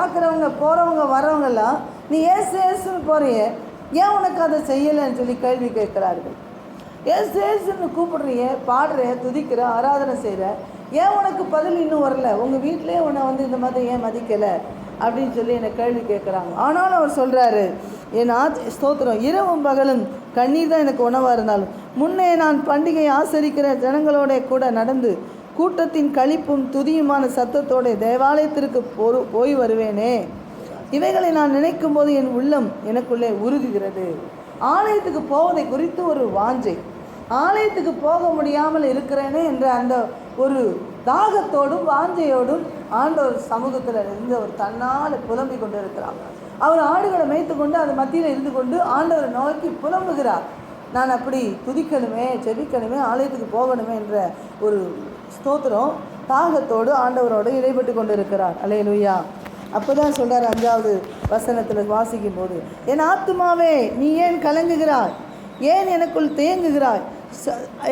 பார்க்குறவங்க போகிறவங்க வரவங்கெல்லாம் நீ ஏசு ஏசுன்னு போறியே, ஏன் உனக்கு அதை செய்யலைன்னு சொல்லி கேள்வி கேட்குறார்கள். ஏசு ஏசுன்னு கூப்பிடுறிய, பாடுற, துதிக்கிற, ஆராதனை செய்கிற, ஏன் உனக்கு பதில் இன்னும் வரல? உங்கள் வீட்டிலே உன்னை இந்த மாதிரி ஏன் மதிக்கலை அப்படின்னு சொல்லி என்னை கேள்வி கேட்குறாங்க. ஆனாலும் அவர் சொல்கிறாரு, என் ஸ்தோத்திரம், இரவும் பகலும் கண்ணீர் தான் எனக்கு உணவாக இருந்தாலும் முன்னே நான் பண்டிகை ஆசரிக்கிற ஜனங்களோட கூட நடந்து கூட்டத்தின் களிப்பும் துதியுமான சத்தத்தோட தேவாலயத்திற்கு போய் வருவேனே. இவைகளை நான் நினைக்கும் போது என் உள்ளம் எனக்குள்ளே உருகுகிறது. ஆலயத்துக்கு போவதை குறித்து ஒரு வாஞ்சை, ஆலயத்துக்கு போக முடியாமல் இருக்கிறேனே என்ற அந்த ஒரு தாகத்தோடும் வாஞ்சையோடும் ஆண்டவர் சமூகத்தில் இருந்து அவர் தன்னால் புலம்பிக் கொண்டு இருக்கிறார். அவர் ஆடுகளை மேய்த்து கொண்டு அது மத்தியில் இருந்து கொண்டு ஆண்டவரை நோக்கி புலம்புகிறார். நான் அப்படி துதிக்கணுமே, ஜெபிக்கணுமே, ஆலயத்துக்கு போகணுமே என்ற ஒரு ஸ்தோத்திரம் தாகத்தோடு ஆண்டவரோடு இடைப்பட்டு கொண்டு இருக்கிறார். அல்லேலூயா. அப்போ தான் சொல்கிறார் 5வது வசனத்தில் வாசிக்கும் போது, என் ஆத்துமாவே நீ ஏன் கலங்குகிறாய், ஏன் எனக்குள் தேங்குகிறாய்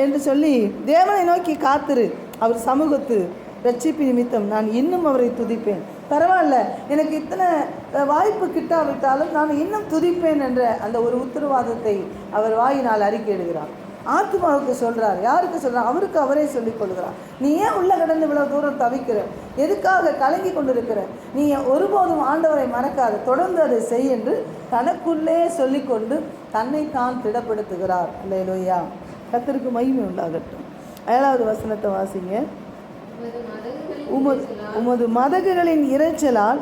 என்று சொல்லி தேவனை நோக்கி காத்திரு, அவர் சமூகத்து ரட்சிப்பு நிமித்தம் நான் இன்னும் அவரை துதிப்பேன். பரவாயில்ல, எனக்கு இத்தனை வாய்ப்பு கிட்டாவிட்டாலும் நான் இன்னும் துதிப்பேன் என்ற அந்த ஒரு உத்தரவாதத்தை அவர் வாயினால் அறிக்கையிடுகிறார். ஆத்மாவுக்கு சொல்கிறார். யாருக்கு சொல்கிறார்? அவருக்கு அவரே சொல்லிக் கொள்கிறார். நீ ஏன் உள்ள கடந்து இவ்வளவு தூரம் தவிக்கிற, எதுக்காக கலங்கி கொண்டிருக்கிற, நீ ஒருபோதும் ஆண்டவரை மறக்காத, தொடர்ந்து அதை செய் என்று தனக்குள்ளே சொல்லிக்கொண்டு தன்னைத்தான் திடப்படுத்துகிறார். அல்லேலூயா. கர்த்தருக்கு மகிமை உண்டாகட்டும். 7வது வசனத்தை வாசிங்க. உமது மதகுகளின் இரைச்சலால்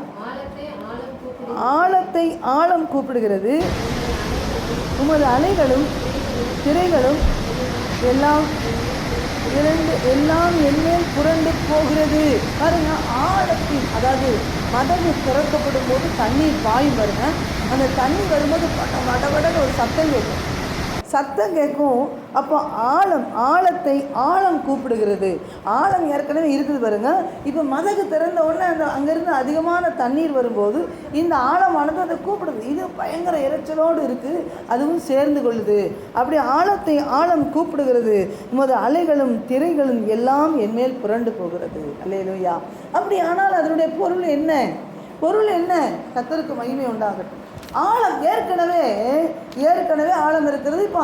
ஆழத்தை ஆழம் கூப்பிடுகிறது, உமது அலைகளும் திரைகளும் எல்லாம் என்மேல் புரண்டு போகிறது. பாருங்க, ஆழத்தின், அதாவது மதகு திறக்கப்படும் போது தண்ணீர் பாயும் பாருங்க. அந்த தண்ணீர் வரும்போது வடவடன்னு ஒரு சத்தம் கேட்கும், சத்தம் கேட்கும். அப்போ ஆழத்தை ஆழம் கூப்பிடுகிறது. ஆழம் ஏற்கனவே இருக்குது பாருங்க. இப்போ மதகு திறந்த உடனே அங்கேருந்து அதிகமான தண்ணீர் வரும்போது இந்த ஆழமானது அதை கூப்பிடுது. இது பயங்கர இரைச்சலோடு இருக்குது, அதுவும் சேர்ந்து கொள்ளுது. அப்படி ஆழத்தை ஆழம் கூப்பிடுகிறது. உமது அலைகளும் திரைகளும் எல்லாம் என்மேல் புரண்டு போகிறது. அல்லேலூயா. அப்படி ஆனால் அதனுடைய பொருள் என்ன? கர்த்தருக்கு மகிமை உண்டாகட்டும். ஆழம் ஏற்கனவே ஆழம் இருக்கிறது. இப்போ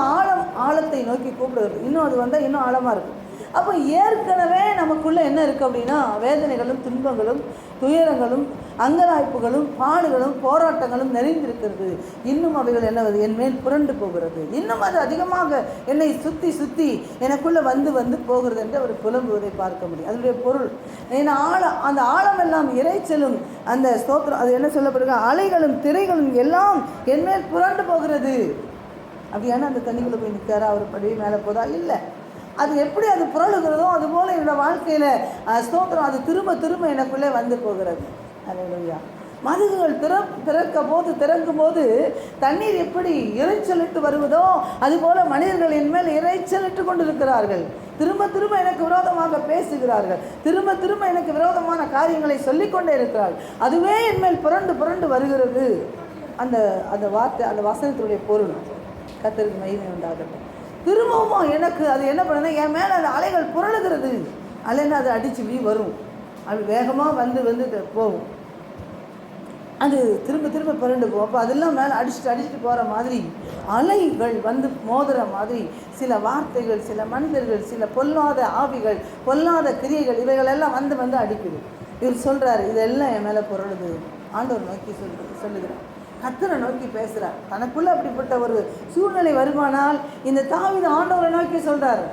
ஆழத்தை நோக்கி கூப்பிடுறது. இன்னும் அது வந்தால் இன்னும் ஆழமாக இருக்கும். அப்போ ஏற்கனவே நமக்குள்ளே என்ன இருக்குது அப்படின்னா, வேதனைகளும் துன்பங்களும் துயரங்களும் அங்கலாய்ப்புகளும் பாடுகளும் போராட்டங்களும் நிறைந்திருக்கிறது. இன்னும் அவைகள் என்னவது? என் மேல் புரண்டு போகிறது. இன்னும் அது அதிகமாக என்னை சுற்றி எனக்குள்ளே வந்து போகிறது என்று அவர் புலம்புவதை பார்க்க முடியும். அதனுடைய பொருள் ஏன்னா அந்த ஆழமெல்லாம் இறைச்சலும் அந்த ஸ்தோத்திரம், அது என்ன சொல்லப்படுங்க, அலைகளும் திரைகளும் எல்லாம் என் மேல் புரண்டு போகிறது. அப்படியான அந்த தண்ணிக்குள்ளே போய் நிற்காரா? அவர் படி மேலே போதா? இல்லை. அது எப்படி அது புரளுகிறதோ அதுபோல் என்னோடய வாழ்க்கையில் ஸ்தோத்திரம் அது திரும்ப எனக்குள்ளே வந்து போகிறது. அல்லேலூயா. மதகுகள் திறக்கும் போது தண்ணீர் எப்படி இறைச்சலிட்டு வருவதோ அதுபோல் மனிதர்கள் என் மேல் இறைச்சலிட்டு கொண்டிருக்கிறார்கள். திரும்ப எனக்கு விரோதமாக பேசுகிறார்கள். திரும்ப எனக்கு விரோதமான காரியங்களை சொல்லிக்கொண்டே இருக்கிறார்கள். அதுவே என் மேல் புரண்டு வருகிறது. அந்த வார்த்தை, அந்த வசனத்துடைய பொருள். கர்த்தருக்கு மகிமை உண்டாகட்டும். திரும்பவும் எனக்கு அது என்ன பண்ணுன்னா, என் மேலே அந்த அலைகள் புரளுகிறது. அலைன்னா அது அடிச்சு வரும், அது வேகமாக வந்து போகும். அது திரும்ப புரண்டு போகும். அப்போ அதெல்லாம் மேலே அடிச்சுட்டு போகிற மாதிரி அலைகள் வந்து மோதுற மாதிரி சில வார்த்தைகள், சில மனிதர்கள், சில பொல்லாத ஆவிகள், பொல்லாத கிரியைகள், இவைகளெல்லாம் வந்து அடிக்குது. இவர் சொல்கிறார், இதெல்லாம் என் மேலே புரளுது. ஆண்டவர் நோக்கி சொல்லுகிறார், கர்த்தரை நோக்கி பேசுகிறார். தனக்குள்ளே அப்படிப்பட்ட ஒரு சூழ்நிலை வருமானால் இந்த தாவீது ஆண்டவரை நோக்கி சொல்கிறார்,